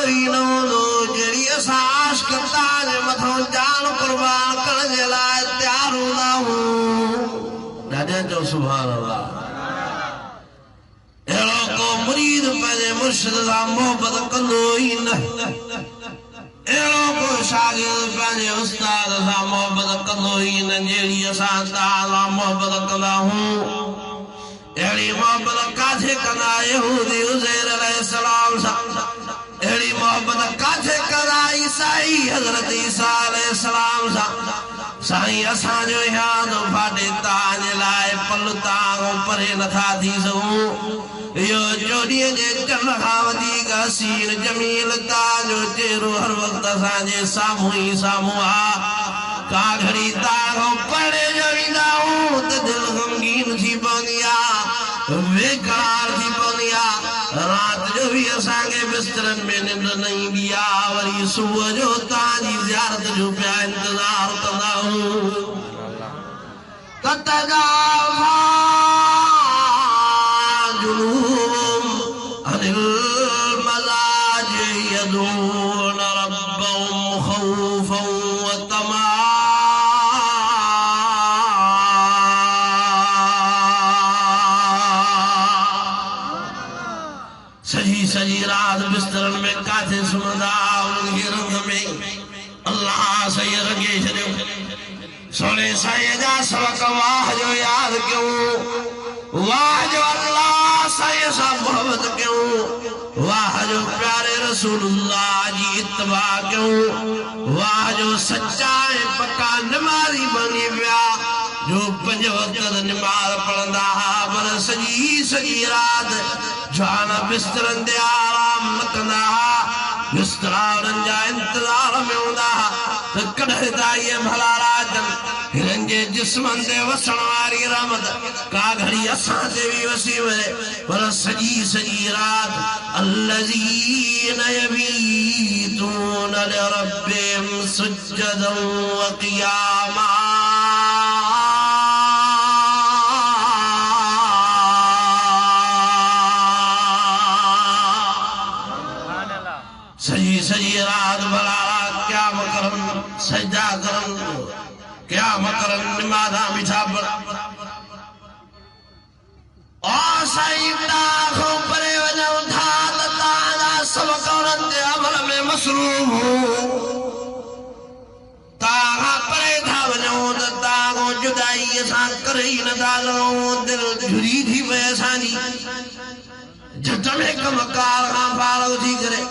कोई न हूंदो जहिड़ी असां आशिक़ तां जे मथां जान कुर्बान करण जे लाइ तयार हूंदा आहियूं। ॾाढा चओ सुभान अल्लाह। अहिड़ो को मुरीद पंहिंजे मुर्शिद सां मोहबत कंदो ई न। अहिड़ो को शागिर्द पंहिंजे उस्ताद सां मोहबत कंदो ई न जहिड़ी असां तव्हां सां मोहबत कंदा आहियूं। अहिड़ी मोहबत काथे कंदा यहूदी उज़ैर अलैहिस्सलाम सां, अहिड़ी मोहबत काथे कंदा ईसाई हज़रत ईसा अलैहिस्सलाम सां। साईं असांजो यादि फाटे तव्हांजे लाइ पल तव्हां परे नथा थी सघूं। इहो चोॾीअ जे चंड खां वधीक हसीन जमील तव्हांजो चेहरो हर वक़्तु असांजे साम्हूं ई साम्हूं आहे। का घड़ी तव्हां परे जो ईंदा आहियूं त दिलि ग़मगीन थी पवंदी आहे, बेक़रार थी पवंदी आहे। राति जो बि असांखे बिस्तरनि में निंड न ईंदी आहे। वरी सुबुह जो तव्हांजी ज़ियारत जो पिया इंतज़ार कंदा आहियूं। सजी रात बिस्तरन में काथे सुम्हंदा उनखे रंग में अल्लाह सही रंगे छॾियो। सोने साईं जा सबक वाह जो याद कयूं, वाह जो अल्लाह साईं सां मोहबत कयूं, वाह जो प्यारे रसूलुल्लाह जी इत्तबा कयूं, वाह जो सच्चा ऐं पक्का नमाज़ी बनी विया जो 5 वक़्त नमाज़ पढ़ंदा हा पर सजी रात जाना बिस्तरन ते आराम न कंदा हा। बिस्तरा उन्हनि जा इंतज़ार में हूंदा हा त कॾहिं त इहे भला राजन हिननि जे जिस्मनि ते वसण वारी रहमत का घड़ी असां ते बि वसी वञे। पर सजी रात अल्लज़ीन यबीतून लिरब्बिहिम सुज्जदन व क़ियामा। सजी रात भला क़याम करन, सजदा करन, क़याम करन, नमाज़ां बिठा पढ़। ओ साईं तां परे वञूं था त तव्हांजा सबक उन्हनि जे अमल में मसरूफ़ हो। तव्हां परे था वञूं त तव्हां जुदाईअ सां करे ई नथा सघूं। दिलि झुरी थी पए असांजी झट में कमकार खां फारग थी करे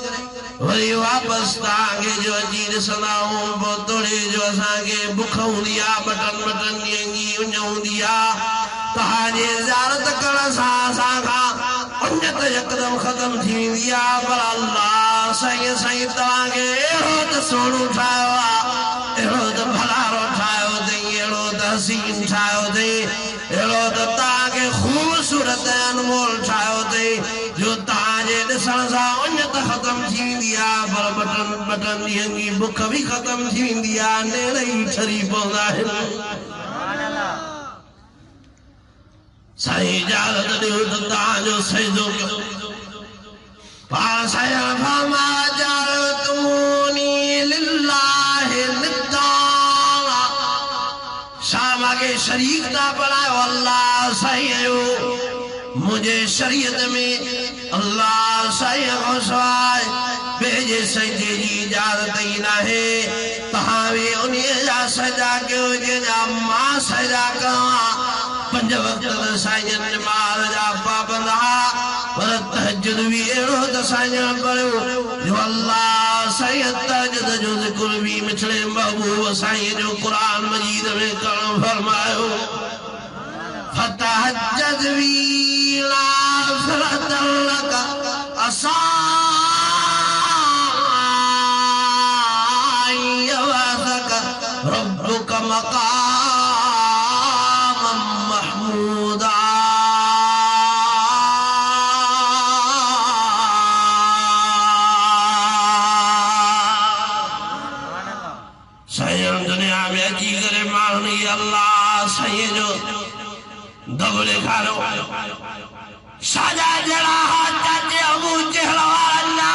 वरी वापसि तव्हांखे जो अची ॾिसंदा आहियूं। पोइ थोरे जो असांखे बुख हूंदी आहे, बटन ॾींहंनि जी उञ हूंदी आहे। तव्हांजी ज़ियारत करण सां असांखां उञ त यकदम ख़तम थी वेंदी आहे। पर अल्लाह साईं तव्हांखे अहिड़ो त सोढ़ो ठाहियो आहे, अहिड़ो त भलारो ठाहियो अथई, अहिड़ो त हसीन ठाहियो अथई, अहिड़ो त तव्हांखे ख़ूबसूरत ऐं अनमोल ठाहियो अथई जो तव्हांजे ॾिसण सां उञ त ख़तम थी वेंदी आहे पर बटन ॾींहंनि जी बुख बि ख़तम थी वेंदी आहे। नेड़ ई ठरी पवंदा आहिनि। साईं इजाज़त ॾियो त तव्हांजो सजदो कयो। पाण साईं फरमाया जअलतमूनी लिल्लाहि निद्दान, शाम के शरीक था बनायो अल्लाह साईं जो। मुझे शरीयत में अल्लाह साईं खां सवाइ ॿिए जे सजदे जी इजाज़त ई नाहे। तव्हां बि उन जा सजदा कयो जंहिंजा मां सजदा कयां। 5 वक़्त साईं नमाज़ जा पाबंद हा पर तहज्जुद बि अहिड़ो त साईं पढ़ियो जो अल्लाह साईं तहज्जुद जो ज़िक्र बि मिठड़े महबूब साईं जो क़ुरान मजीद में करणु फरमायो। फतहज्जद बि नाफ़िलतन लक असा रब्बुक मक़ामम महमूदा। साईं दुनिया में अची करे माण्हुनि अल्लाह साईं जो दब ॾेखारियो। साजा जहिड़ा चाचे अबू चहल वारनि जा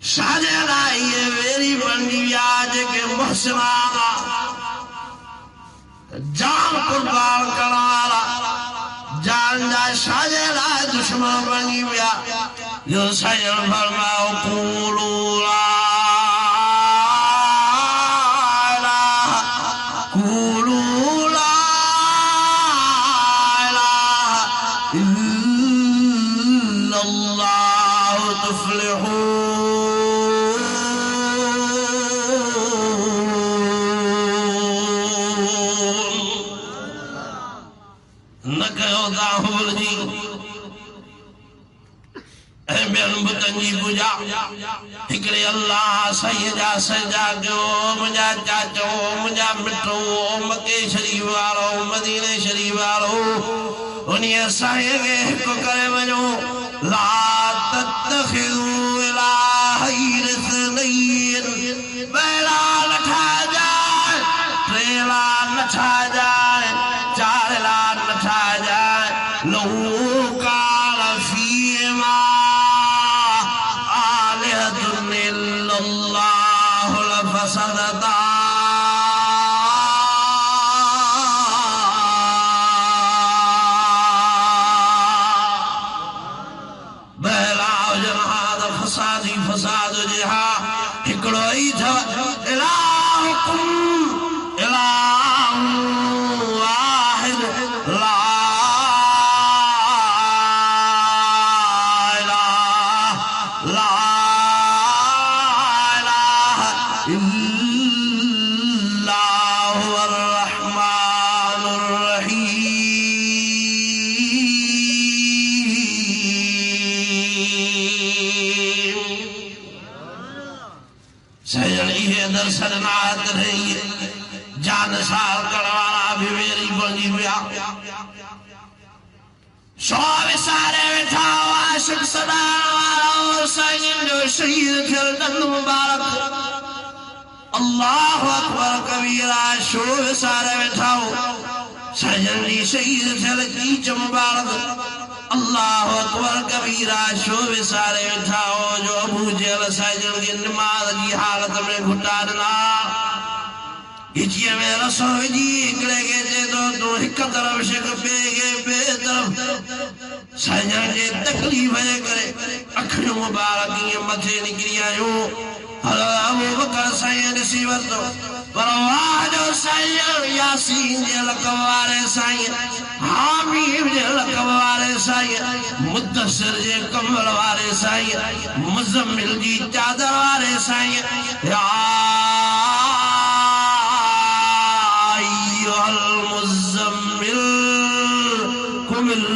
शाहजदा ये वेरी बंदी आज के मुहसिनाना जान कुर्बान कराला जान जा शाहजदा दुश्मन बनी गया जो सजन फरमाओ कूलू ला हिकड़े अल्लाह सैयदा सजा जो मुझा चाचो मुझा मिठो मके शरीफ वालो मदीने शरीफ वालो उन्हीं साईं के हिक करे वञो ला तत्तखिज़ू इलाही रसलैन बेला लठा जाए ट्रेला लठा जाए चारला लठा जाए लहू काल फीमा फसदता बहलाव जहाद फसादी फसाद जहा हिकड़ो ही था इलाहुकुम इलाहु वाहिद ला इलाहा दरसनात रही जान साल करवाला भी मेरी बनी गया सौ विसारे बैठा आशिक सदा वाला साईं जो शहीद थियल दंद मुबारक अल्लाह अकबर कबीरा सौ विसारे बैठा साईं जी शहीद थियल कीच मुबारक अल्लाह अकबर कबीरा शो विसारे बैठा जो अबू जहल साईं की नमाज की हालत में घुटा डाला इचिए में रसो जी इकड़े के जे तो एक तरफ शिक बे तरफ साईं जे तकलीफ जे करे अखियों मुबारक ये मथे निकरी आयो अबू बकर साईं ॾिसी वरितो पर वाह जो साईं यासीन जे लक़ब वारे साईं हामीम जे लक़ब वारे साईं मुद्दसिर जे कंबल वारे साईं मुज़म्मिल जी चादर वारे साईं या अय्युहल मुज़म्मिल कुमिल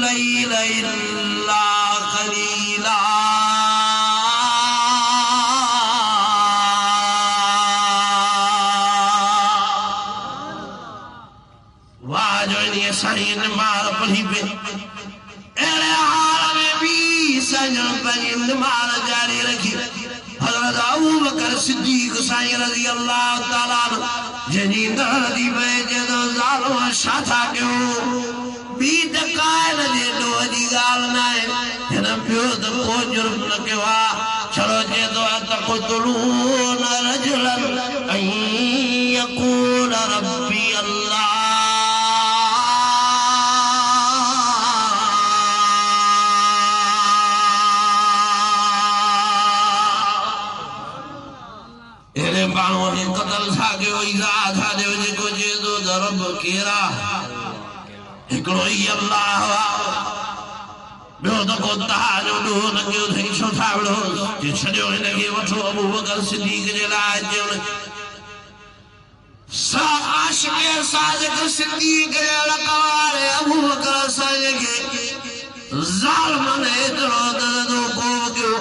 लैल इल्ला क़लीला साईं ने मार पढ़ी पे एड़े हाल में भी साईं ने मार जारी रखी हज़रत अबू बकर सिद्दीक़ साईं रज़ी अल्लाह ताला जनी नदी पे जदो ज़ालिम शाथा कयो बी दकायल जे दोजी गाल नाए हिन पियो त को जुर्म न कयो आ छड़ो जे तो तक़तलून रजुलन ऐं यक़ूल रब्बी अल्लाह कतल था कयो इज़ा था जो जेको जे तो रब केरा हिकड़ो ही अल्लाह ॿियो त को तहां जो ॾोह न कयो अथई छो था विढ़ो जे छॾियो हिनखे वठो अबू बकर सिद्दीक़ जे लाइ चयो आशिक़ सादिक़ सिद्दीक़ जे लक़ब वारे अबू बकर साईं खे ज़ालिम ने एतिरो दज़ो कोब कयो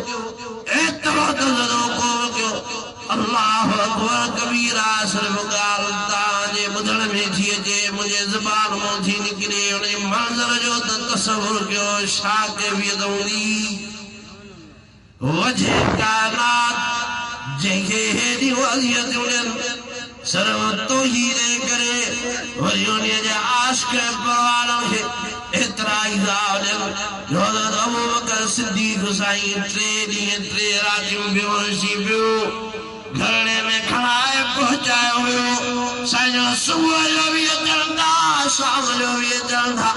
एतिरो दज़ो कोब कयो अल्लाह अकबर कबीरा सिर्फ गाल ताजे बुधण में थी अचे मुझे ज़बान मों थी निकिरे उन मंज़र जो तसव्वुर कयो छा कैफियत हूंदी वजह कायनात जंहिंखे हेॾियूं अज़ियतूं ॾियनि सिर्फ तौहीद करे वरी उन जे आशिक़ परवारनि खे कराई जाओ हज़रत अबू बकर सिद्दीक़ साईं 3 ॾींहं 3 रातियूं बेहोशी पियो घरणे में खणाए पहुचायो हुयो साईं सुबुह जो बि अचनि था शाम जो बि अचनि था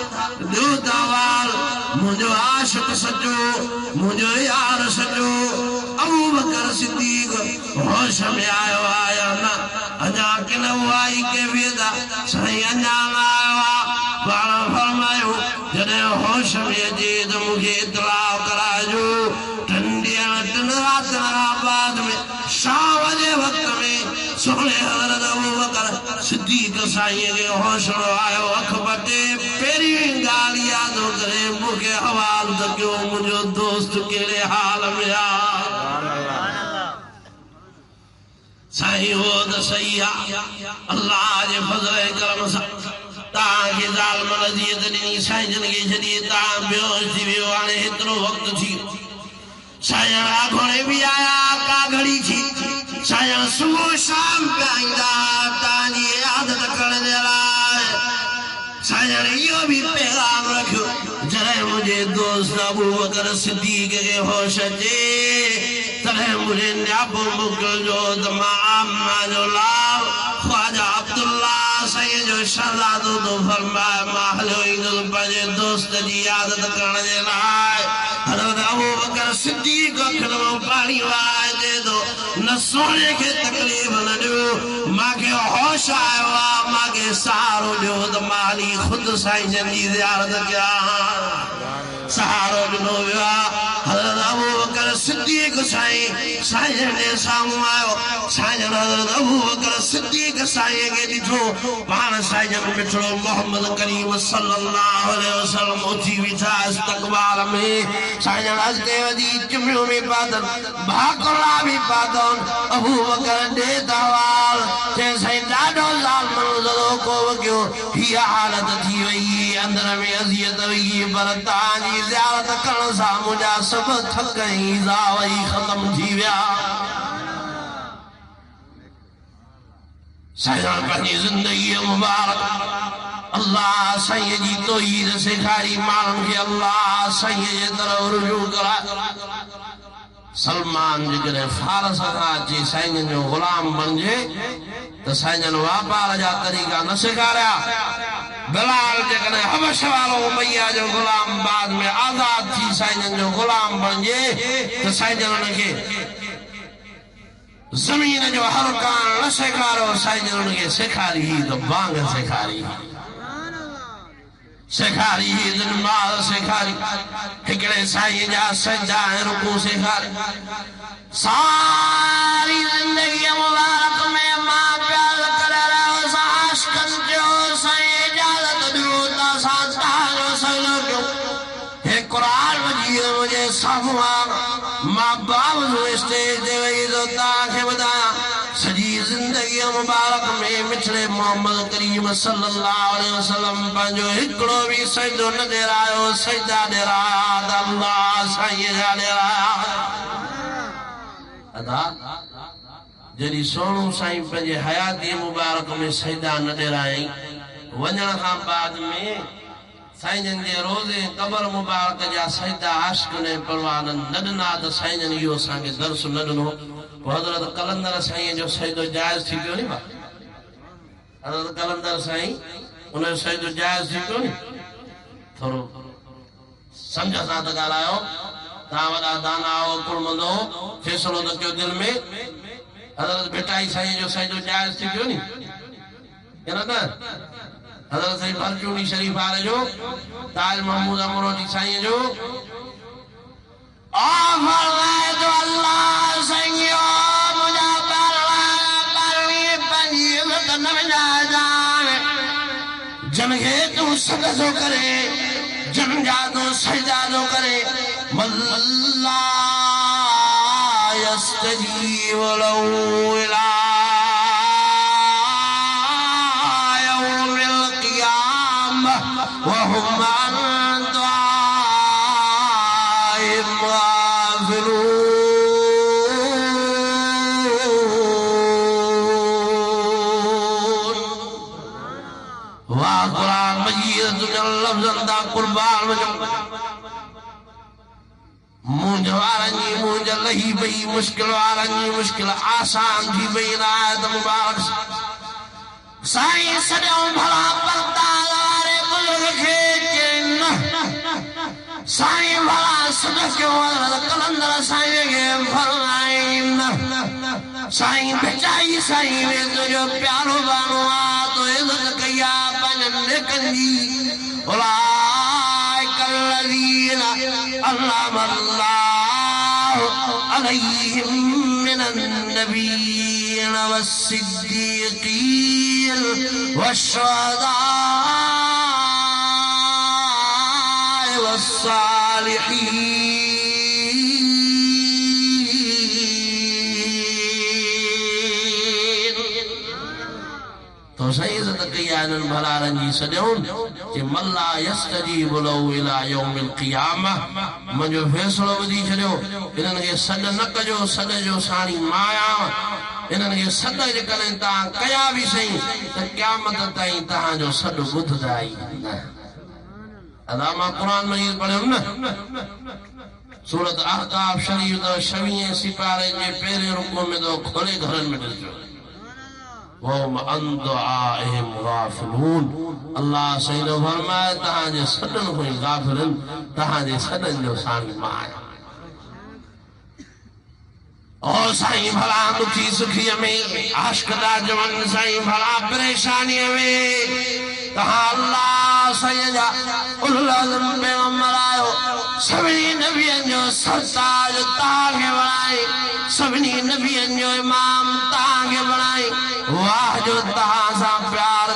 दूतावाल मुंहिंजो आशिक़ सचो मुंहिंजो यार सचो अबू बकर सिद्दीक़ होश में आयो आया न अञा किन वाई कैफियत साईं अञा न आयो पाण फरमायो जॾहिं होश में अचे त मूंखे इतलाउ कराइजो 3 रातिनि बाद में शाम जे वक़्त में सोने हज़रत अबू बकर सिद्दीक़ साईं खे हौसलो आयो अख बटे पहिरीं ॻाल्हि यादि करे मूंखे हवाल त कयो मुंहिंजो दोस्त कहिड़े हाल में आहे साईं हो त सही आहे अल्लाह जे फज़ल ऐं करम सां तव्हांखे ज़ालिम अज़ियत ॾिनी साईं जन खे छॾी तव्हां बेहोश थी वियो हाणे हेतिरो वक़्तु थी साईं घोड़े बि आया का घड़ी थी साईं सुबुह शाम पिया ईंदा तव्हांजी आदत करण जे लाइ साईं इहो बि पैगाम रखियो जॾहिं मुंहिंजे दोस्त अबू बकर सिद्दीक़ खे होश अचे तॾहिं मुंहिंजे नियाबो मोकिलिजो त मां आमा जो लाल ख्वाजा अब्दुल्ला साईं जो शहज़ादो तो फरमाए मां हलियो ईंदुसि पंहिंजे दोस्त जी आदत करण जे लाइ हज़रत अबू बकर सिद्दीक़ अखियुनि मां पाणी वहाए चए थो न सोने खे तकलीफ़ न ॾियो मूंखे होश आयो आहे मूंखे सहारो ॾियो त मां हली ख़ुदि साईं जन जी ज़ियारत कयां सहारो ॾिनो वियो आहे हज़रत अबू बकर सिद्दीक़ साईं साईं जे साम्हूं आयो साईं हज़रत अबू बकर सिद्दीक़ साईं खे ॾिठो पाण साईं जन मिठड़ो मोहम्मद करीम सल्लल्लाहु अलैहि वसल्लम उथी बीठा इस्तक़बाल में साईं हज़रत वधी चुमियो में पातन भाकुरा भी पातन अबू बकर दे दवाल ते साईं ॾाढो ज़ालिम ज़रो को वगियो हीअ हालत थी वई अंदर में अज़ियत वई पर तव्हांजी ज़ियारत करण सां मुंहिंजा सभु थक ऐं ईज़ा वई ख़तम थी विया साईं पंहिंजी ज़िंदगी मुबारक अल्लाह साईं जी तौहीद सेखारी माण्हुनि खे अल्लाह साईं जे तरफ़ रुजू कराए सलमान जेकॾहिं फारस खां अची साईं जो ग़ुलाम बणिजे त साईं जन वापार जा तरीक़ा न सेखारिया बिलाल जेकॾहिं हबश वारो उमैया जो ग़ुलाम बाद में आज़ाद थी साईं जो ग़ुलाम बणिजे त साईं जन खे ज़मीन जो हर कान न सेखारियो साईं जन खे सेखारी त बांग सेखारी सेखारी नमाज़ सेखारी हिकिड़े साईं जा सजदा ऐं रुकू सेखारी सारी ज़िंदगी मुबारक में मां प्यार करे रहियो आशिक़नि जो साईं इजाज़त ॾियो त असां तव्हांजो सजदो कयूं हे क़ुरान मजीद मुंहिंजे साम्हूं आहे मां बावजूदि स्टेज ते वेही थो तव्हांखे ॿुधायां सॼी ज़िंदगी मुबारक में मिठड़े मोहम्मद करीम सल्लल्लाहु अलैहि वसल्लम पंहिंजो हिकिड़ो बि सजदो न ॾिरायो सजदा ॾिराया त अल्लाह साईं जा ॾिराया अदा जॾहिं सोणू साईं पंहिंजे हयाती मुबारक में सजदा न ॾिरायई वञण खां बाद में साईं जन जे रोज़े क़बर मुबारक जा सजदा आशिक़नि ऐं परवाननि न ॾिना त साईं जन इहो असांखे दर्स न ॾिनो हज़रत कलंदर साईं जो सजदो जाइज़ थी पियो नी हज़रत कलंदर साईं उनजो सजदो जाइज़ थी पियो नी थोरो सम्झ सां त ॻाल्हायो तव्हां वॾा दाना हो कुड़मंदो फ़ैसिलो त कयो दिलि में हज़रत भेटाई साईं जो सजदो जाइज़ थी पियो नी न हज़रत साईं फरचूनी शरीफ वारे जो ताज महमूद अमरोटी साईं जो जनखे तूं सदसो करे जन जा तूं सजदा थो करे मल्ला यस्तजीब लहू इला यौमिल क़ियामह व हुम अन दुआइहिम गाफ़िलून कुर्बान वञो मुंहिंजे वारनि जी मुंहिंज लही पई मुश्किल वारनि जी मुश्किल आसान थी पई रायत मुबारक साईं सॼो भला परताल वारे बुज़ुर्ग खे चइनि साईं भला सदके कलंदर साईं खे फरमाइनि साईं बेचाई साईं वे तुंहिंजो प्यारो बानो आहे तो इज़त कई आहे पंहिंजनि नेकनि जी أولئك الذين أنعم الله عليهم من النبيين والصديقين والشهداء والصالحين तो सही इज़त कई आहे इन्हनि भलारनि जी सॼउनि कि मल्ला यस्तजीबु लहू इला यौमिल क़ियामा मुंहिंजो फ़ैसिलो ॿुधी छॾियो इन्हनि खे सॾ न कजो सॾ जो साणी मां आहियां इन्हनि खे सॾ जेकॾहिं तव्हां कया बि सही त क़यामत ताईं तव्हांजो सॾ ॿुधंदा ई न अदा मां क़ुरान मजीद पढ़ियुमि न सूरत अहकाफ शरीफ 26 सिपारे जे पहिरें रुको में तो खोले घरनि में ॾिसजो वहुम अन दुआइहिम गाफ़िलून अल्लाह सही फरमाए तव्हांजे सॾनि खां गाफ़िलनि तव्हांजे सॾनि जो साणी मां आहियां ओ साईं भला दुखी सुखीअ में आशिक़ था चवनि साईं भला परेशानीअ में तव्हां अल्लाह साईं जा उलुल अज़्म पैग़म्बर आहियो सभिनी नबियनि जो सरताज तव्हांखे बणाई सभिनी नबियनि जो इमाम तव्हांखे बणाई वाह जो तव्हां सां प्यार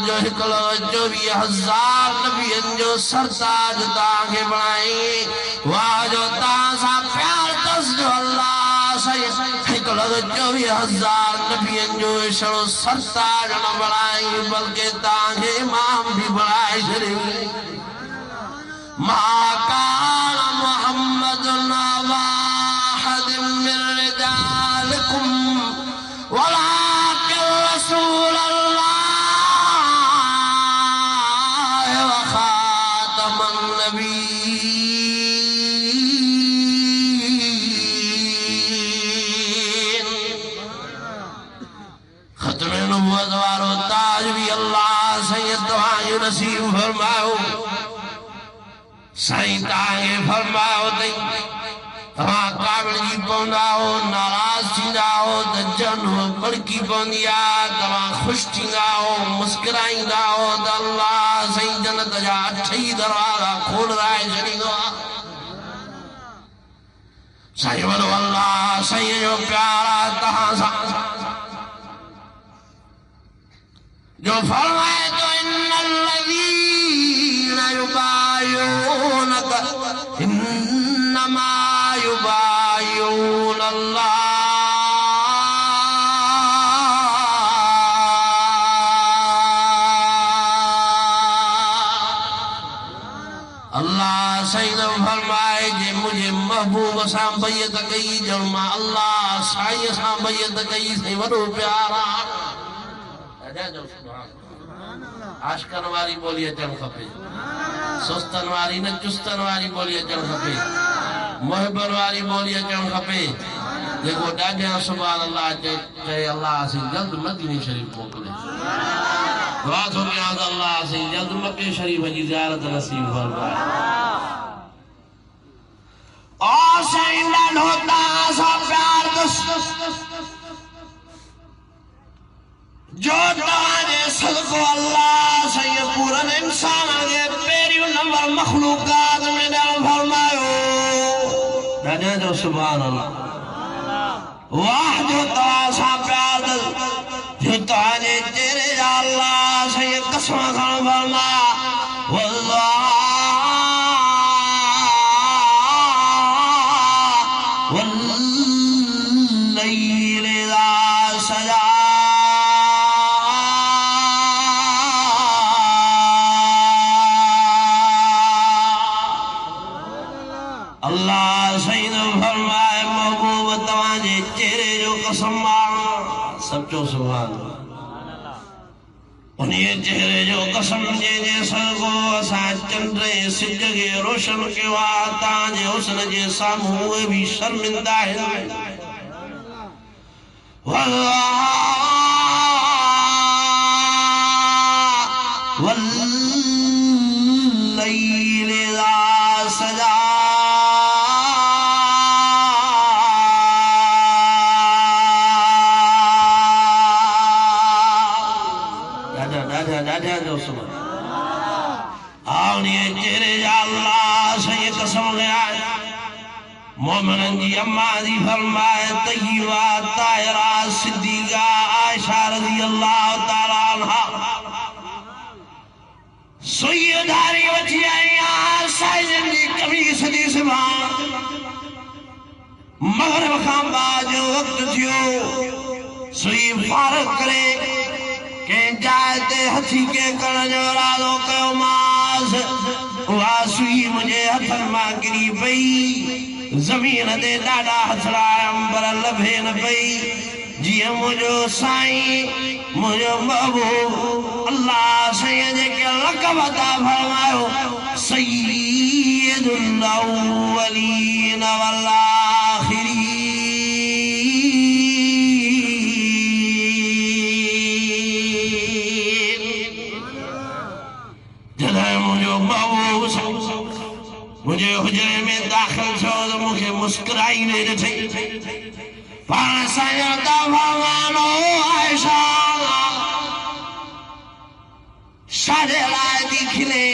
जो 1,24,000 नबियनि जो सरताज तव्हांखे बणाई वाह जो तव्हां सां प्यार जो अल्लाह साईं 1,24,000 नबियनि जो छड़ो सरताज न बणाई बल्कि तव्हांखे इमाम बि बणाए छॾियो मा कान मुहम्मदुन अबा अहदिन मिन रिजालिकुम वलाकिन रसूलल्लाह व खातमुन नबीय्यीन खत्म नबुवत वारो ताज भी अल्लाह साईं तव्हांजो नसीब फरमायो साईं तव्हांखे फरमायो अथई तव्हां काविड़ जी पवंदा हो नाराज़ थींदा हो त जन भड़की पवंदी आहे तव्हां ख़ुशि थींदा हो मुस्कुराईंदा हो त अल्लाह साईं जन्नत जा 8 दरवाज़ा खोलाए छॾींदो आहे साईं वॾो अल्लाह साईं जो प्यार आहे तव्हां सां जो फरमाए तो इन्नल्लज़ीना युबायिऊनका इन्नमा युबायिऊन अल्लाह अल्लाह साईं फरमाए जे मुझे महबूब सां बैयत कई ॼण मां अल्लाह साईं सां बैयत कई साईं वॾो प्यार आहे आशिक़नि वारी ॿोली अचणु खपे सुस्तनि वारी न चुस्तनि वारी ॿोली अचणु खपे मुहिबनि वारी ॿोली अचणु खपे जेको ॾाढे सुभान अल्लाह चए अल्लाह साईं जल्द मदीने शरीफ़ मोकिले दुआ थो कयां त अल्लाह साईं जल्द मके शरीफ़ जी ज़ियारत नसीब फरमाए ओ साईं ॾाढो तव्हां सां प्यार जो तव्हांजे सदको अल्लाह साईं पूरनि इंसान खे पहिरियों नंबर मखलूकात में ॾियणु फरमायो ॾाढे जो सुभान अल्लाह वाह जो तव्हां सां प्यार जो तव्हांजे चेहरे जा अल्लाह साईं कसम खणणु फरमाया वल्लैल इज़ा सजा अल्लाह सईद फरमाए महबूब तव्हांजे चेहरे जो कसम सचो सुभान उन्हें चेहरे जो कसम जे सगो असा चंद्र सिज के रोशन कियो ताजे हुस्न जे सामू भी शर्मिंदा है वल्लैल इज़ा सजा मोमिनन जी अम्मा जी फरमाए तय्यबा ताहिरा सिद्दीका आयशा रज़ियल्लाहु ताला अन्हा सुई धारी वठी आया साईं जी कमीस दी सिबान मगरिब खां बाद जो वक्त थियो सुई फारग करे के जाए ते हथी के करण जो इरादो कयो मास उहा सुई मुझे हथन मां गिरी पई जमीन दे डाडा हथड़ा अंबर लभे न पई जिया मुझो साईं मुझो महबूब अल्लाह साईं जे के लक़ब अता फरमायो सय्यदुल अव्वलीन वल आखिरीन जॾहिं मुझो महबूब मुझे हुजरे में दाखिल छो तो मुझे मुस्कुराई ने ॾिठी पाण साईं ता फरमानो आयशा शादे लाइ थी खिले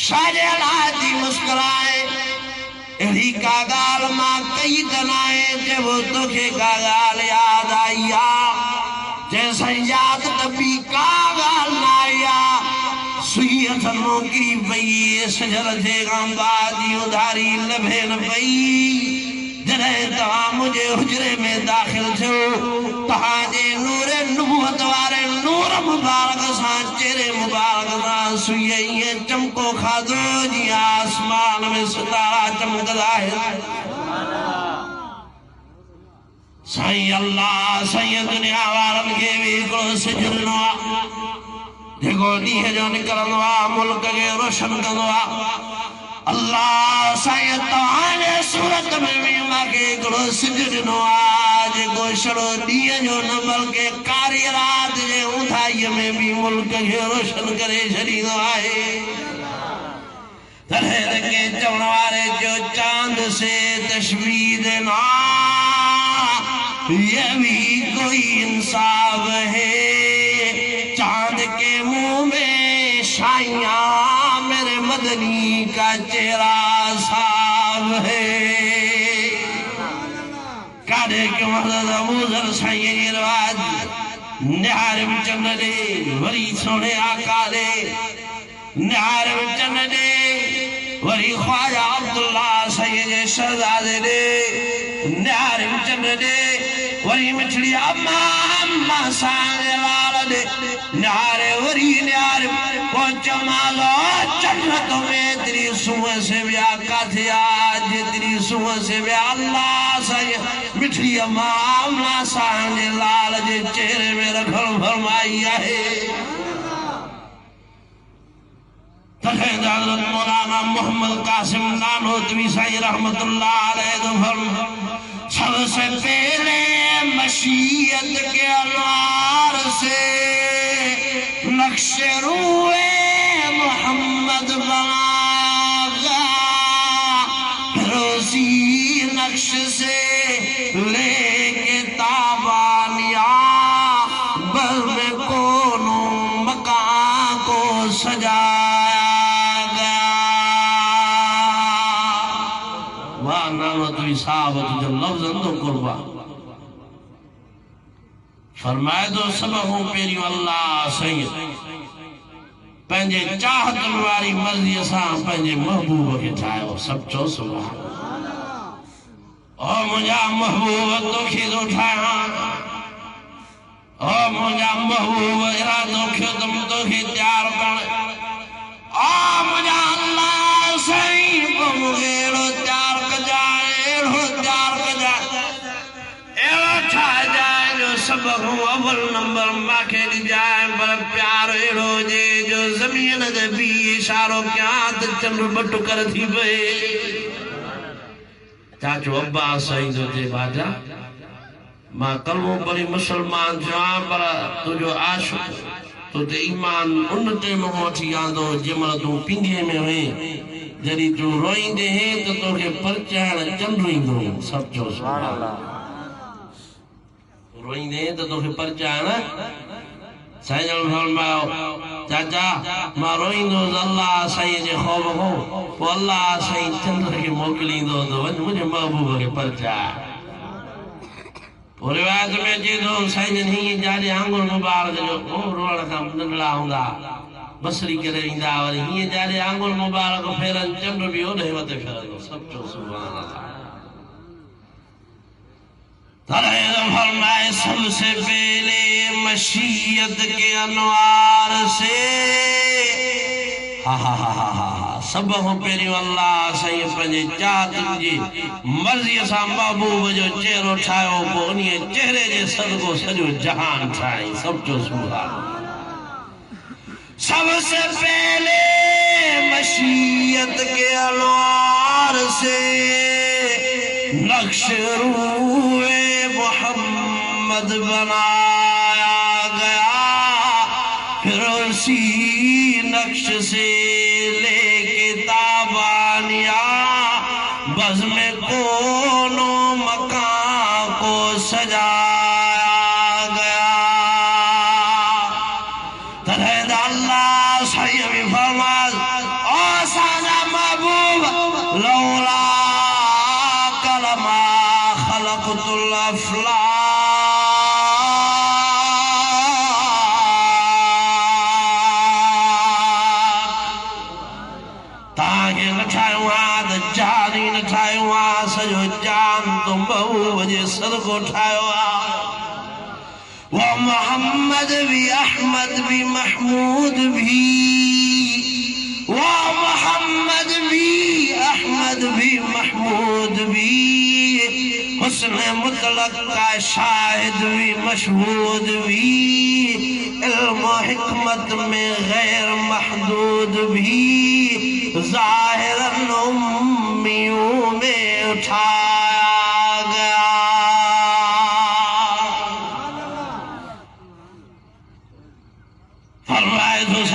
शादे लाइ थी मुस्कुराए अहिड़ी का ॻाल्हि मां कई त नाहे चइबो तोखे का ॻाल्हि यादि आई आहे जंहिं सां यादि त ॿी का ॻाल्हि न आई आहे सुई हथन मां गिरी पई सजर जे खां बाद उधारी लभे न पई जॾहिं तव्हां मुंहिंजे हुजरे में दाख़िल थियो तव्हांजे नूर नबूवत वारे नूर मुबारक सां चेहरे मुबारक सां सुई ईअं चमको खाधो जीअं आसमान में सितारा चमकंदा आहिनि साईं अल्लाह साईं दुनिया वारनि खे बि हिकिड़ो सिज ॾिनो आहे जेको ॾींहं जो निकिरंदो आहे मुल्क खे रोशन कंदो आहे अल्लाह साईं तव्हांजे सूरत में बि मूंखे हिकिड़ो सिज ॾिनो आहे जेको छड़ो ॾींहं जो न बल्कि कारी राति जे उंधाईअ में बि मुल्क खे रोशन करे छॾींदो आहे तॾहिं त के चवण वारे जो चांद से तशबीह देना ये भी कोई इंसाफ है चांद के मुंह में शाइयां मेरे मदनी का चेहरा साफ है काढ़े के मदद अबूजर साईं जी रवाज निहार चंद दे वरी सोने आका दे निहार चंद दे वरी ख्वाजा अब्दुल्ला साईं जे शहजादे दे निहार चंद दे वरी मिठड़ी अम्मा अम्मा साईं लाल दे न्यारे वरी न्यारे पहुंचो मालो जन्नत में तेरी सुबह से ब्या काथे आज तेरी सुबह से ब्या अल्लाह साईं मिठड़ी अम्मा अम्मा साईं लाल जे चेहरे में रखल फरमाई आहे तॾहिं हज़रत मौलाना मोहम्मद कासिम नानोतवी साईं रहमतुल्लाह अलैह तो फरमाया सबसे पहले मशीयत के अनवार से नक्शे रूए मोहम्मद बनागा फिर उसी नक्श से लेके ताबानिया बल में कोनो मकान को सजाया गया वाह नानोतवी साहब जो लफ्ज़ अंदो कुर्बा फरमाए तो सब हूं पेरियों अल्लाह सैयद पंहिंजे चाहतन वारी मर्ज़ी सां पंहिंजे महबूब खे ठाहियो सब चो सुभान ओ मुंहिंजा महबूब तोखे थो ठाहियां ओ मुंहिंजा महबूब इरादो कयो त मूं तोखे तयारु करण ओ मुंहिंजा अल्लाह साईं पोइ मूंखे अहिड़ो तयारु कजांइ अहिड़ो तयारु कजांइ अहिड़ो ठाहिजांइ जो सब अव्वल नंबर माखे जाए पर प्यार एड़ो जे जो जमीन दे भी इशारो क्या त चंद्र बटु कर थी पे चाचो अब्बास सही जो जे बाजा मां कलमो पढ़ी मुसलमान जो पर तुझो आशिक तुझे ईमान उन ते मोहती आंदो जेमल तू पिंगे में हुए जड़ी तू रोईंदे है तो तोखे परचाण चंद्र ईंदो सब जो सुभान अल्लाह रोईंदे तो तोखे परचाण साईं फरमायो चाचा मां रोईंदो अल्लाह साईं जे खौफ हो तो अल्लाह साईं चंद्र के मोकलींदो तो वञ मुझे महबूब के परचाण और रिवायत में जे दो साईं ही जाने आंगुर मुबारक जो ओ रोण का नंढड़ा हुंदा बसरी करे इंदा वरी ही जाने आंगुर मुबारक फेरन चंद्र भी ओडे मते फेरन सब जो सुभान अल्लाह तरह फरमाए सबसे पहले मशीयत के अनवार से हा सब हो पेरियो अल्लाह सही पंजे चाहत जी मर्जी सा महबूब जो चेहरो ठायो को उन्हीं चेहरे जे सदको सजो जहान ठाई सब जो सुभान सबसे पहले मशीयत के अनवार से नक्श रूए मोहम्मद बनाया गया फिर उसी नक्श से लेके ताबानिया बज़ में कोनो मकान को सजाया गया तरह अल्लाह सही भी फरमाज ओ सादा महबूब लौला कलमा खलक़तुल अफलाक सजो जान तुम बहु वजे सदको ठायो वो मोहम्मद भी अहमद भी महमूद भी वो मोहम्मद भी अहमद भी महमूद भी हुस्न मुतलक का शाहिद भी मशहूद भी इल्म हिकमत में गैर महदूद भी ज़ाहिरन उम्मियों में उठाया गया फरमाए तो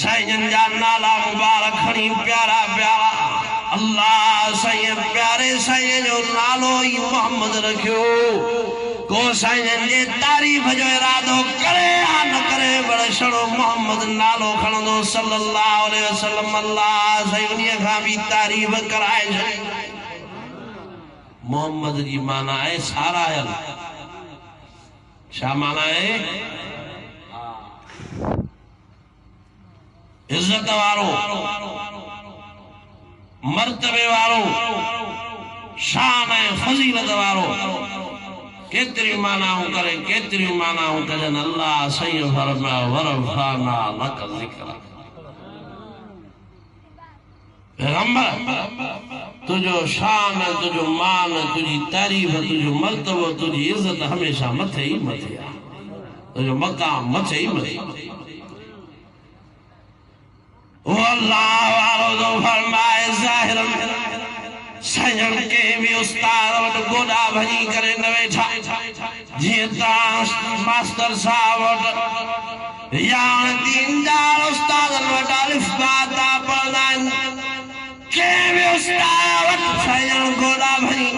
साईं जा नाला मुबारक खणी प्यारा प्यारा अल्लाह साईं प्यारे साईं जो नालो ही मोहम्मद रखियो को साईं जे तारीफ जो इरादो करे या न करे बड़े छड़ो मोहम्मद नालो खणंदो सल्लल्लाहु अलैहि वसल्लम अल्लाह साईं उन्हीं खां भी तारीफ कराए मोहम्मद जी माना है सारायल छा माना है इज्जत वारो मर्तबे वारो शान है फजीलत वारो केतरी मानाऊं करे केतरी मानाऊं कजन अल्लाह सही फरमा वरफाना लक जिक्र पैगंबर तुझो शान तुझो मान तुझी तारीफ तुझो मर्तबो तुझी इज्जत हमेशा मथे ही मथे आ तुझो मकाम मथे ही मथे ओ अल्लाह वारो जो फरमाए ज़ाहिर सजन के भी उस्ताद वट गोदा भजी करे न वेठा जी ता मास्टर साहब वट यान दीनदार उस्ताद वट अलिफ बा ता पढ़ना के भी उस्ताद वट सजन गोदा भजी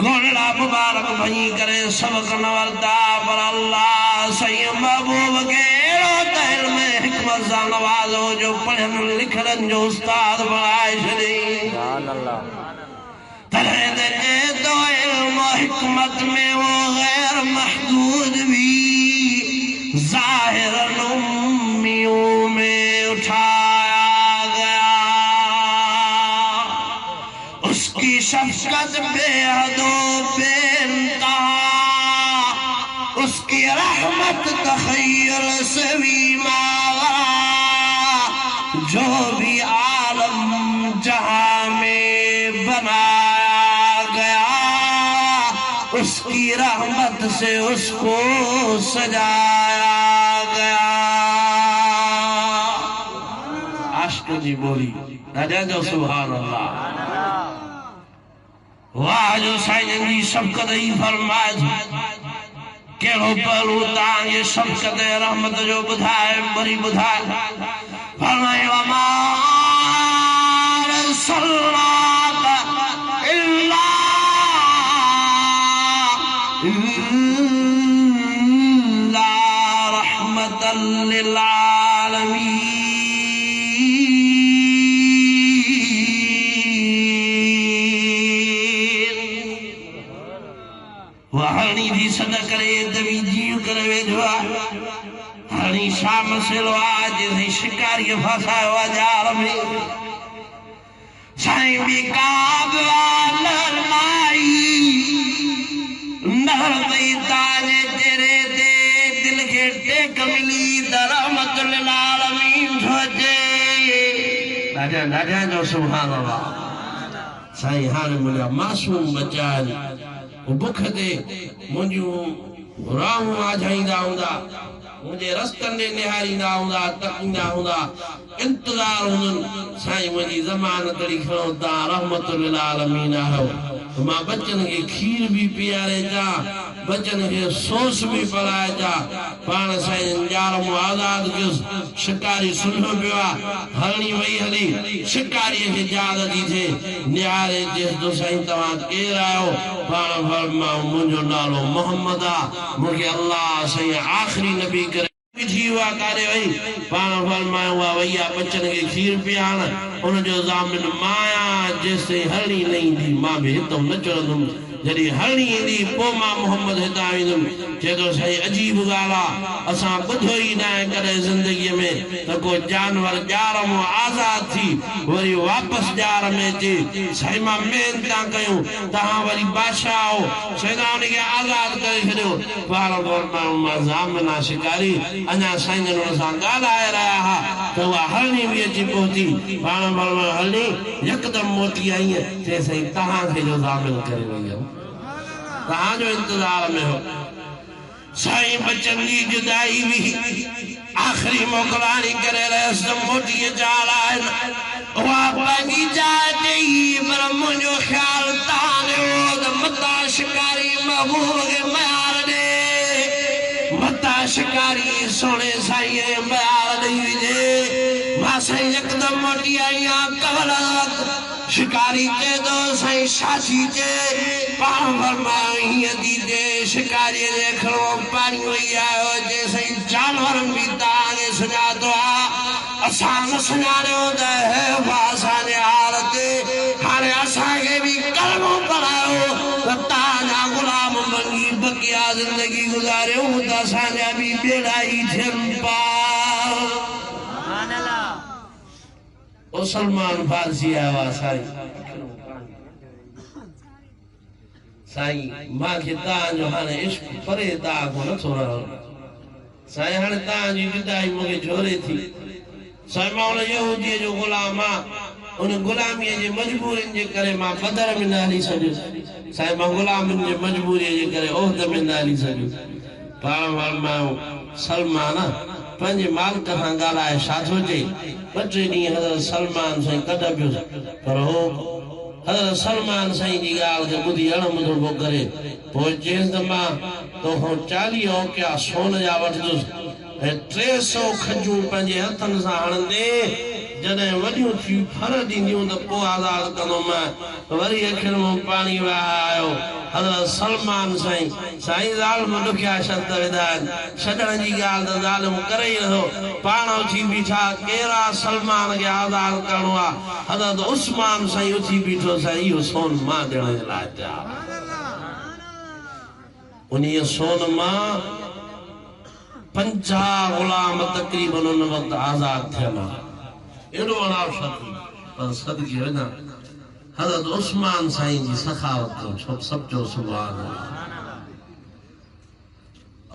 गोड़ा मुबारक भजी करे सबक नवरदा पर अल्लाह सही महबूब के एड़ो में हिकमत सा नवाजो जो पढ़न लिखन जो उस्ताद बनाए छड़ी सुभान अल्लाह तरह दे दो इल्म हिकमत में वो गैर महदूद भी ज़ाहिरन उम्मियों में उठाया गया उसकी शफ़क़त बेहदो बेइंतहा उसकी रहमत तख़य्युल से भी मावा जो भी आलम जहां में बना उसकी रहमत से उसको सजाया गया। आशिक जी बोली राजा जो सुभान अल्लाह। वाह जो साईं जी शफ़क़त ही फरमाए कहिड़ो पहलू तव्हांजे शफ़क़त रहमत जो ॿुधाए वरी ॿुधाए फरमायो वमा अरसलनाका इल्ला रहमतल लिल आलमीन। हरणी भी सदा करे दवी जीव करे वेठो आहे। हरणी शाम मसइलो आहे जंहिं शिकारी फसायो आहे जाल में। साईं बि काब लरमाई नहर पई ताजे तेरे ते दिल खे टेक मिली त रहमत लिल आलमीन सोचे राजा राजा जो सुभान अल्लाह। साईं हाणे मुंहिंजा मासूम बचा आहिनि बुख ते मुंहिंजूं राहूं आझाईंदा हूंदा मुंहिंजे रस्तनि ते निहारींदा हूंदा तकींदा हूंदा इंतज़ार हूंदुनि साईं मुंहिंजी ज़मानत लिखो तव्हां रहमतुल लिल आलमीन आहियो। मां बचनि खे खीर भी पीआरे अचां बचनि खे सोस भी पलाए अचां। पाण साईं ॼार मूं आज़ाद कयुसि शिकारी सुम्हियो पियो आहे। हरणी वई हली शिकारीअ खे जाल थी थिए निहारे चएसि थो साईं तव्हां केरु आहियो? पाण फरमायो मुंहिंजो नालो मोहम्मद आहे मूंखे अल्लाह साईं आख़िरी नबी करे थी हुआ कारे वई। पाण फरमायो उहा वई आहे बचनि खे खीर पीआरण उनजो ज़ामिन मां आहियां जेसिताईं हरणी न ईंदी मां बि हितां न चढ़ंदुमि। जॾहिं हरणी ईंदी पोइ मां मोहम्मद हितां ईंदुमि। चए थो साईं अजीब ॻाल्हि आहे असां ॿुधो ई न आहे कॾहिं ज़िंदगीअ में त को जानवर ॼार मां आज़ाद थी वरी वापसि ॼार में अचे। साईं मां महिनत था कयूं तव्हां वरी बादशाह आहियो साईं उनखे आज़ाद करे छॾियो। पाण फरमायो मां ज़ामिन आहे शिकारी अञा साईं जन हुन सां ॻाल्हाए रहिया हुआ त उहा हरणी बि अची पहुती। पाण फरमायो हरणी यकदमि मोटी आई चए साईं तव्हांखे जो ज़ामिन करे वई हुयमि तव्हांजो इंतज़ार में हो। साईं बचन जी जुदाई भी आखिरी मोकलानी करे रहियसि त मोटी चाल आहे उहा पंहिंजी जाइ ते ई पर मुंहिंजो ख़्यालु तव्हां ॾियो त मता शिकारी महबूब खे मयार ॾे मता शिकारी सोणे साईं मयार ॾेई विझे। मां साईं यकदमि मोटी आई आहियां कवल शिकारी चए थो साईं शाची चए पाण फरमायो हीअं थी थिए शिकारीअ जे खणो पाणी वई आयो जे साईं जानवरनि बि तव्हांखे सुञातो आहे असां न सुञाणियो त हे असांजे हाल ते हाणे असांखे बि कलमो पढ़ायो त तव्हांजा गुलाम बनी बकिया ज़िंदगी गुज़ारियूं त असांजा बि बेड़ा ई थियनि पार। ओ सलमान फारसी आयो आहे साईं मूंखे तव्हांजो हाणे इश्क परे तव्हां खां नथो रहो साईं हाणे तव्हांजी जुदाई मूंखे झोरे थी। साईं मां उन यहूदीअ जो गुलाम आहे उन गुलामीअ जे मजबूरियुनि जे करे मां बदर में न हली सघियुसि। साईं मां गुलामनि जे मजबूरीअ जे करे उहद में न हली सघियुसि। पाण फरमायो सलमान पंहिंजे मालिक सां ॻाल्हाए छा थो चए। ॿ टे ॾींहं हज़रत सलमान साईं कढ पियुसि पर हो हज़रत सलमान साईं जी ॻाल्हि खे ॿुधी अणमुधो पियो करे। पोइ चयसि त मां तोखां 40 औकिया सोन जा वठंदुसि ऐं 300 खजूं पंहिंजे हथनि सां हणंदे जॾहिं वॾियूं थी फर ॾींदियूं त पोइ आज़ाद कंदोमांइ। वरी अखियुनि मां पाणी वहायो हज़रत सलमान साईं साईं ज़ालिम ॾुखिया शब्द विधा आहिनि छॾण जी ॻाल्हि त ज़ालिम करे ई नथो पाण उथी बीठा कहिड़ा सलमान खे आज़ाद करिणो आहे। हज़रत उस्मान साईं उथी बीठो साईं इहो सोन मां ॾियण जे लाइ तयार उन सोन मां 50 गुलाम तक़रीबन उन वक़्तु आज़ाद थियनि एॾो अणाव पर सदके वञा हज़रत उस्मान साईं जी सखावत सचो सुभान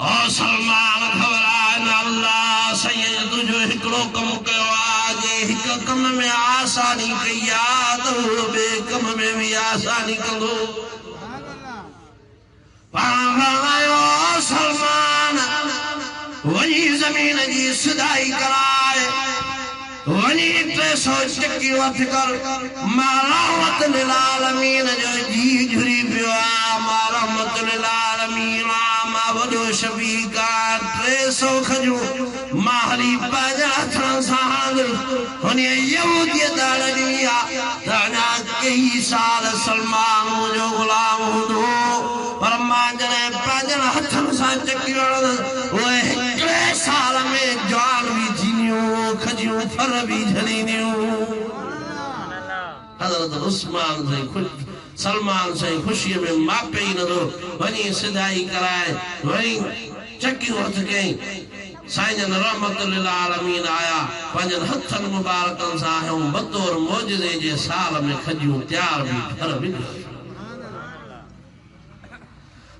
ओ सलमान घबराए न अल्लाह साईं तुंहिंजो हिकिड़ो कमु कयो आहे जे हिकु कम में आसानी कई आहे त ॿिए कम में बि आसानी कंदो। ज़मीन जी सिधाई कराए वनी 300 चक्की वठ कर मां रहमत लिल आलमीन जो जी झुरी पियो आ मां रहमत लिल आलमीन मां वॾो शफीका 300 खजू मां हली पंहिंजा हथनि सां हाज़िर हुन यहूदियत हलंदी आहे त अञा कई साल सलमान मुंहिंजो ग़ुलाम हूंदो पर मां जॾहिं पंहिंजनि हथनि सां चकी हणंदुसि उहे हिकिड़े साल में जवान बि थींदियूं खजियूं फर भी झलींदियूं हज़रत उस्मान से खुश सलमान से खुशी में मापे ही न दो वनी सिधाई कराए वनी चक्की हथ कई साईं रहमतुल्लिल आलमीन आया पंहिंजनि हथनि मुबारकनि सां हम बतौर मौजज़े जे साल में खजियूं तैयार भी फर भी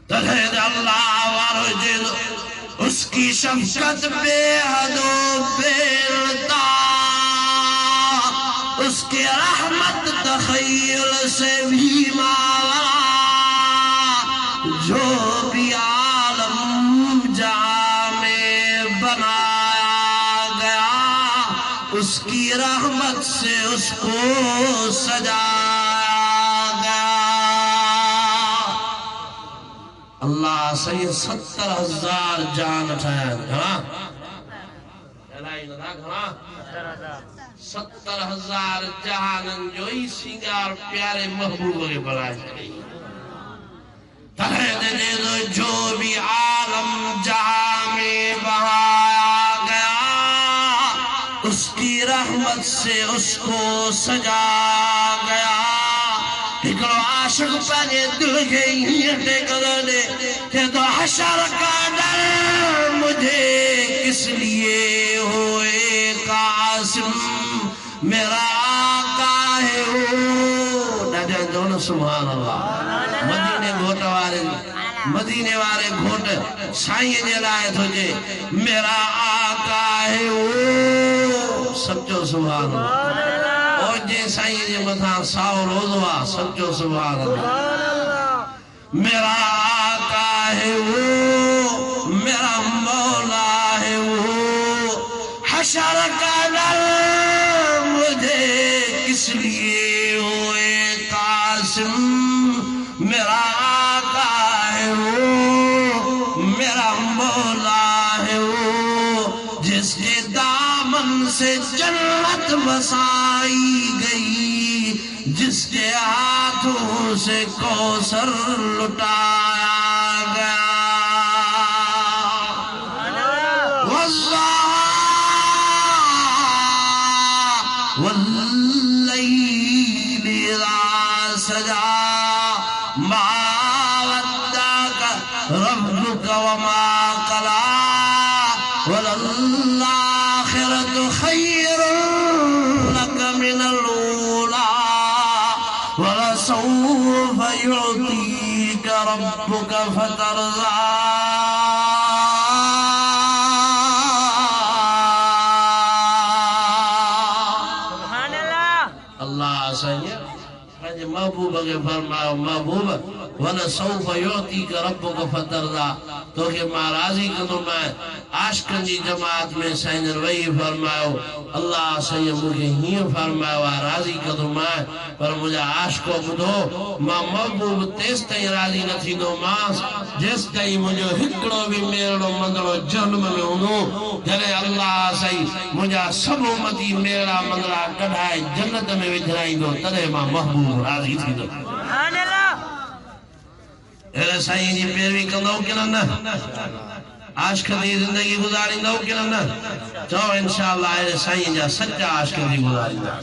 तॾहिं अल्लाह वारो जे उसकी शफ़क़त बेहदो बेलता उसके रहमत तख़य्युल से भी मावरा जो भी आलम जहां में बनाया गया उसकी रहमत से उसको सजाया गया अल्लाह सही 70,000 जान ठाया घणा 70,000 जहानन जो ही सिंगार प्यारे महबूब के बनाए जो भी आलम जहां में बहाया गया उसकी रहमत से उसको सजा गया हिकड़ो आशिक पंहिंजे दिल खे हीअं टेकंदो ॾे के तो हशर का डर मुझे किस लिए होए कासिम मेरा आका है वो ॾाढा दोनों सुभान अल्लाह मदीने वारे घोट साईं जे लाइ थोजे मेरा आका है वो सच्चो सुभान अल्लाह ओ जे साईं जे मथां साओ रोज़ो आहे सच्चो सुभान अल्लाह मेरा आका है वो मेरा मौला है वो हशर का डर मुझे किस लिए होए कासिम मेरा आका है वो मेरा मौला है वो जिसके दामन से जन्नत बसाई गई जिसके हाथों से कौसर लुटाया गया वल्लैल इज़ा सजा मा वद्दअक रब्बुक वमा क़ला वलल्लाखिरतु खैरुन लक मिनल ऊला वलसौफ युअतीक रब्बुक फतरज़ा महबूब के फरमायो महबूब वला सौफ युअतीक रब्बुक फतरज़ा तोखे मां राज़ी कंदो मैं आशिकनि जी जमात में साईं वही फरमायो अल्लाह साईं मूंखे हीअं फरमायो आहे राज़ी कंदो मैं पर मुंहिंजा आशिको ॿुधो मां महबूब तेसि ताईं राज़ी न थींदोमांसि जेसि ताईं मुंहिंजो हिकिड़ो बि मेड़ो मंदड़ो जहन्नम में हूंदो जॾहिं अल्लाह साईं मुंहिंजा सभु उम्मती मेड़ा मंदड़ा कढाए जन्नत में विझराईंदो तॾहिं मां महबूब राज़ी थींदो अरे साईं जी पैरवी कंदो कि न आशिक जी जिंदगी गुजारींदो कि न चओ इंशाअल्लाह अरे साईं जा सच्चा आशिक जी गुजारींदा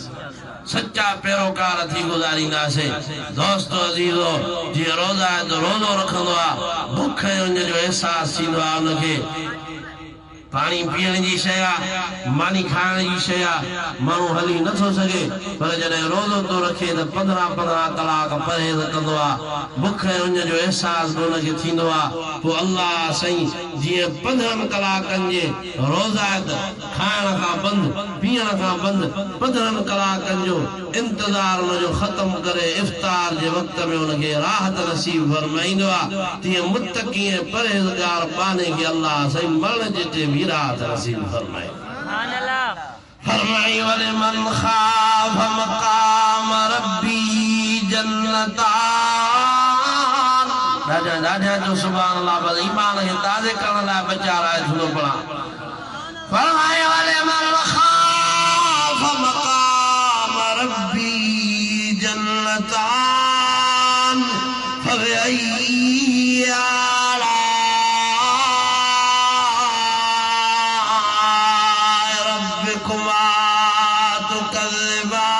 सच्चा पैरोकार थी गुजारींदासीं दोस्तो अजीजो जी रोज़ा तो रोज़ो रखंदो आहे भुख उन जो एहसास थींदो आहे उनखे पानी पीअण जी शइ आहे मानी खाइण जी शइ आहे माण्हू हली नथो सघे पर जॾहिं रोज़ो थो रखे त 15-15 कलाक परहेज़ कंदो आहे बुख उन जो एहसास बि उनखे थींदो आहे पोइ अल्लाह साईं जीअं 15 कलाकनि जे रोज़ात खाइण खां बंदि पीअण खां बंदि 15 कलाकनि जो इंतज़ार उनजो ख़त्म करे इफ़्तार जे वक़्त में उनखे राहत नसीब फरमाईंदो आहे तीअं मुत्तक़ी ऐं परहेज़गार पाने खे अल्लाह साईं मरण जे ते की रात नसीब फरमाए। फरमाई वाले मन खाफ मकाम रब्बी जन्नतान। राजा जो सुभान अल्लाह बस ईमान के ताज़े करने ला बेचारा है झूलो पड़ा। फरमाई वाले मन खाफ मकाम रब्बी जन्नतान फबअय्यि आलाए रब्बिकुमा तुकज़्ज़िबान।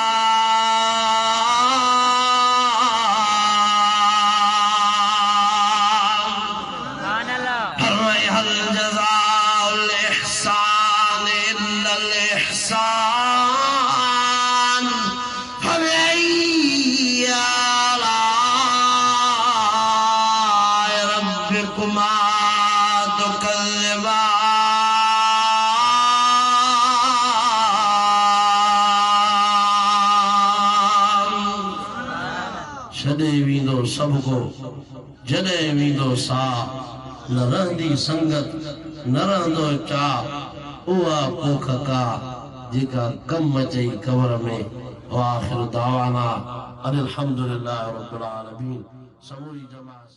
फरमाए हल जज़ाउल इहसान इल्लल इहसान फबअय्यि आलाए रब्बिकुमा तुकज़्ज़िबान। छॾे वींदो सभ को जॾहिं वींदो साह, न रहंदी संगत न रहंदो चाह, उहा पोख का जेका कम अचई कबर में। वाखिर दावाना अनिल हम्दुलिल्लाहि रब्बिल आलमीन। समूरी जमात